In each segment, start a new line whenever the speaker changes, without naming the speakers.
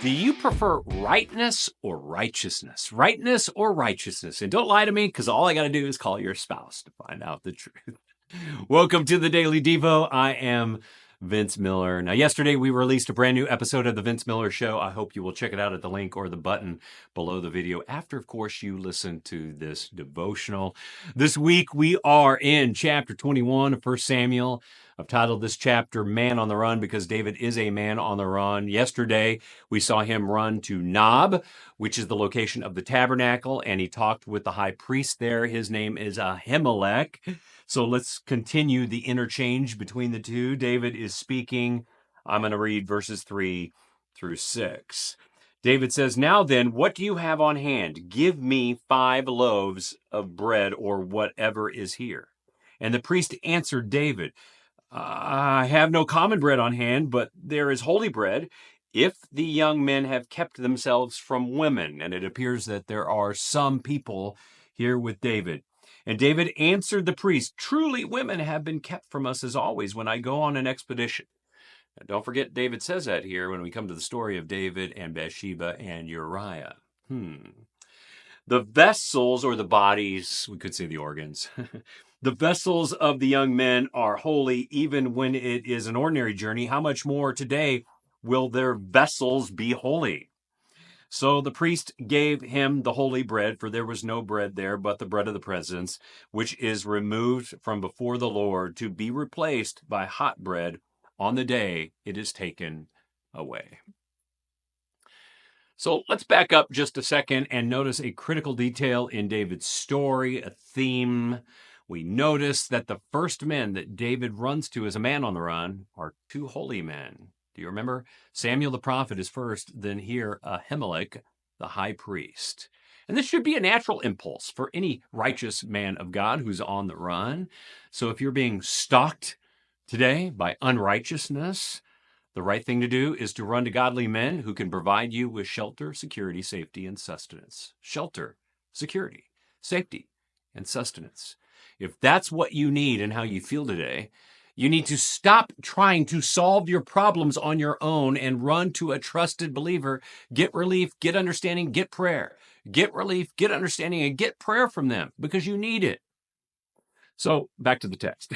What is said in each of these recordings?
Do you prefer rightness or righteousness? Rightness or righteousness? And don't lie to me, because all I got to do is call your spouse to find out the truth. Welcome to the Daily Devo. I am Vince Miller. Now, yesterday we released a brand new episode of The Vince Miller Show. I hope you will check it out at the link or the button below the video after, of course, you listen to this devotional. This week we are in chapter 21 of 1 Samuel. I've titled this chapter Man on the Run because David is a man on the run. Yesterday, we saw him run to Nob, which is the location of the Tabernacle, and he talked with the high priest there. His name is Ahimelech. So let's continue the interchange between the two. David is speaking. I'm going to read verses 3 through 6. David says, "Now then, what do you have on hand? Give me 5 loaves of bread or whatever is here." And the priest answered David, "I have no common bread on hand, but there is holy bread, if the young men have kept themselves from women." And it appears that there are some people here with David. And David answered the priest, "Truly women have been kept from us as always when I go on an expedition." Now, don't forget David says that here when we come to the story of David and Bathsheba and Uriah. The vessels, or the bodies, we could say the organs, the vessels of the young men are holy even when it is an ordinary journey. How much more today will their vessels be holy? So the priest gave him the holy bread, for there was no bread there but the bread of the presence, which is removed from before the Lord to be replaced by hot bread on the day it is taken away. So let's back up just a second and notice a critical detail in David's story, a theme. We notice that the first men that David runs to as a man on the run are 2 holy men. Do you remember? Samuel the prophet is first, then here Ahimelech, the high priest. And this should be a natural impulse for any righteous man of God who's on the run. So if you're being stalked today by unrighteousness, the right thing to do is to run to godly men who can provide you with shelter, security, safety, and sustenance. Shelter, security, safety, and sustenance. If that's what you need and how you feel today, you need to stop trying to solve your problems on your own and run to a trusted believer. Get relief, get understanding, get prayer. Get relief, get understanding, and get prayer from them because you need it. So back to the text.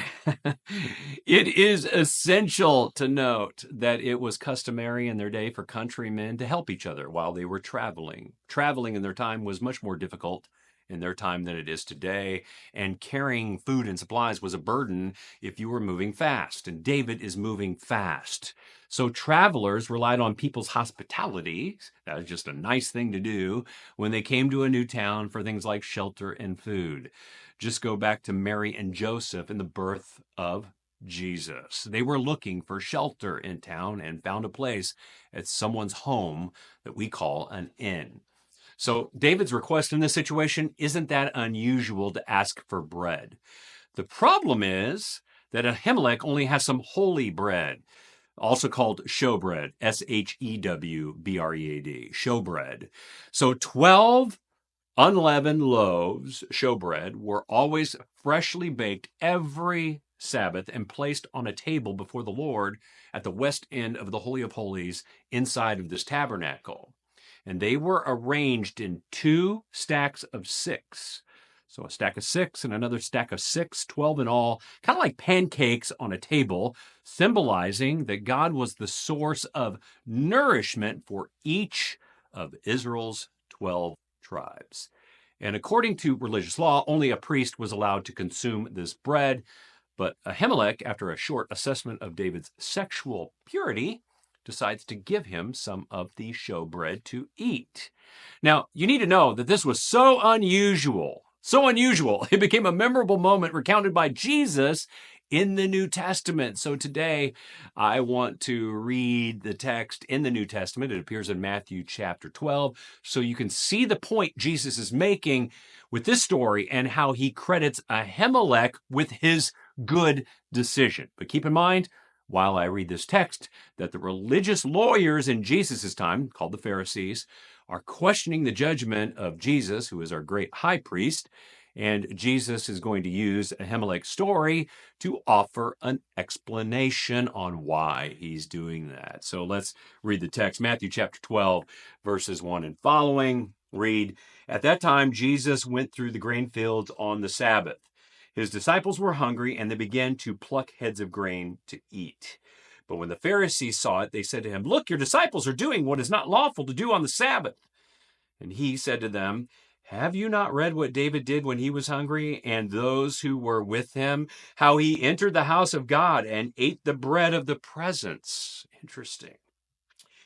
It is essential to note that it was customary in their day for countrymen to help each other while they were traveling. Traveling in their time was much more difficult in their time than it is today, and carrying food and supplies was a burden if you were moving fast, and David is moving fast. So travelers relied on people's hospitality. That was just a nice thing to do when they came to a new town for things like shelter and food. Just go back to Mary and Joseph and the birth of Jesus. They were looking for shelter in town and found a place at someone's home that we call an inn. So David's request in this situation isn't that unusual to ask for bread. The problem is that Ahimelech only has some holy bread, also called showbread, shewbread, showbread. So 12 unleavened loaves, showbread, were always freshly baked every Sabbath and placed on a table before the Lord at the west end of the Holy of Holies inside of this tabernacle. And they were arranged in 2 stacks of 6. So a stack of 6 and another stack of 6, 12 in all, kind of like pancakes on a table, symbolizing that God was the source of nourishment for each of Israel's 12 tribes. And according to religious law, only a priest was allowed to consume this bread. But Ahimelech, after a short assessment of David's sexual purity, decides to give him some of the showbread to eat. Now, you need to know that this was so unusual, it became a memorable moment recounted by Jesus in the New Testament. So today, I want to read the text in the New Testament. It appears in Matthew chapter 12, so you can see the point Jesus is making with this story and how he credits Ahimelech with his good decision. But keep in mind, while I read this text, that the religious lawyers in Jesus' time, called the Pharisees, are questioning the judgment of Jesus, who is our great high priest, And Jesus is going to use Ahimelech's story to offer an explanation on why he's doing that. So let's read the text. Matthew chapter 12, verses 1 and following. Read, "At that time, Jesus went through the grain fields on the Sabbath. His disciples were hungry, and they began to pluck heads of grain to eat. But when the Pharisees saw it, they said to him, 'Look, your disciples are doing what is not lawful to do on the Sabbath.' And he said to them, 'Have you not read what David did when he was hungry, and those who were with him, how he entered the house of God and ate the bread of the presence?'" Interesting.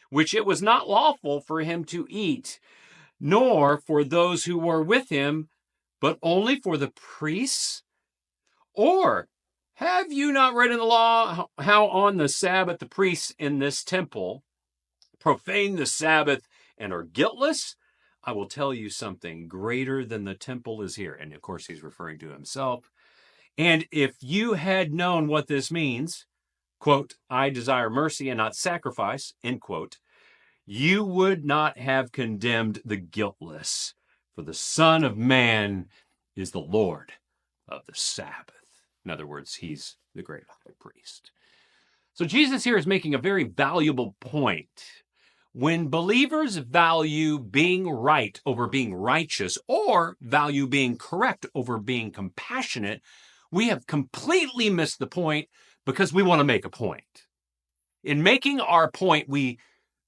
"Which it was not lawful for him to eat, nor for those who were with him, but only for the priests? Or have you not read in the law how on the Sabbath the priests in this temple profane the Sabbath and are guiltless? I will tell you something, greater than the temple is here." And of course, he's referring to himself. "And if you had known what this means, quote, 'I desire mercy and not sacrifice,' end quote, you would not have condemned the guiltless, for the Son of Man is the Lord of the Sabbath." In other words, he's the great high priest. So Jesus here is making a very valuable point. When believers value being right over being righteous, or value being correct over being compassionate, we have completely missed the point because we want to make a point. In making our point, we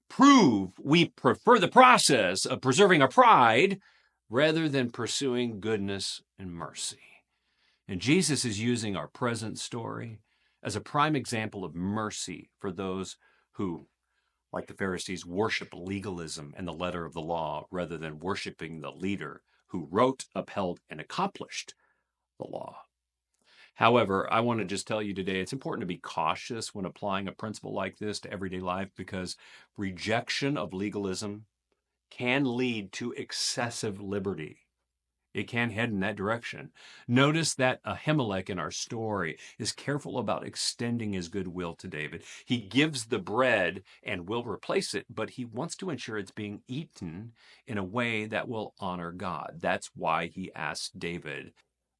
prove we prefer the process of preserving our pride rather than pursuing goodness and mercy. And Jesus is using our present story as a prime example of mercy for those who, like the Pharisees, worship legalism and the letter of the law rather than worshiping the leader who wrote, upheld, and accomplished the law. However, I want to just tell you today, it's important to be cautious when applying a principle like this to everyday life, because rejection of legalism can lead to excessive liberty. It can head in that direction. Notice that Ahimelech in our story is careful about extending his goodwill to David. He gives the bread and will replace it, but he wants to ensure it's being eaten in a way that will honor God. That's why he asked David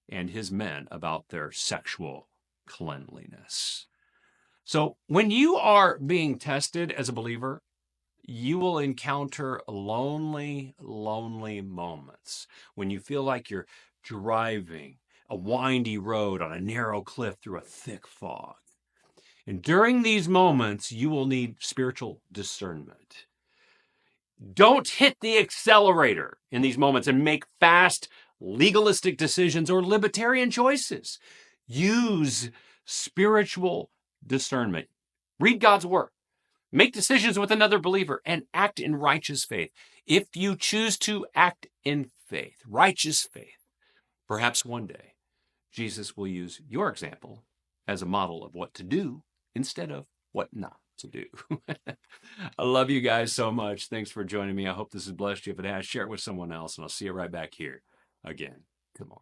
and his men about their sexual cleanliness. So when you are being tested as a believer, you will encounter lonely moments when you feel like you're driving a windy road on a narrow cliff through a thick fog. And during these moments, you will need spiritual discernment. Don't hit the accelerator in these moments and make fast, legalistic decisions or libertarian choices. Use spiritual discernment. Read God's word. Make decisions with another believer and act in righteous faith. If you choose to act in faith, righteous faith, perhaps one day Jesus will use your example as a model of what to do instead of what not to do. I love you guys so much. Thanks for joining me. I hope this has blessed you. If it has, share it with someone else, and I'll see you right back here again tomorrow.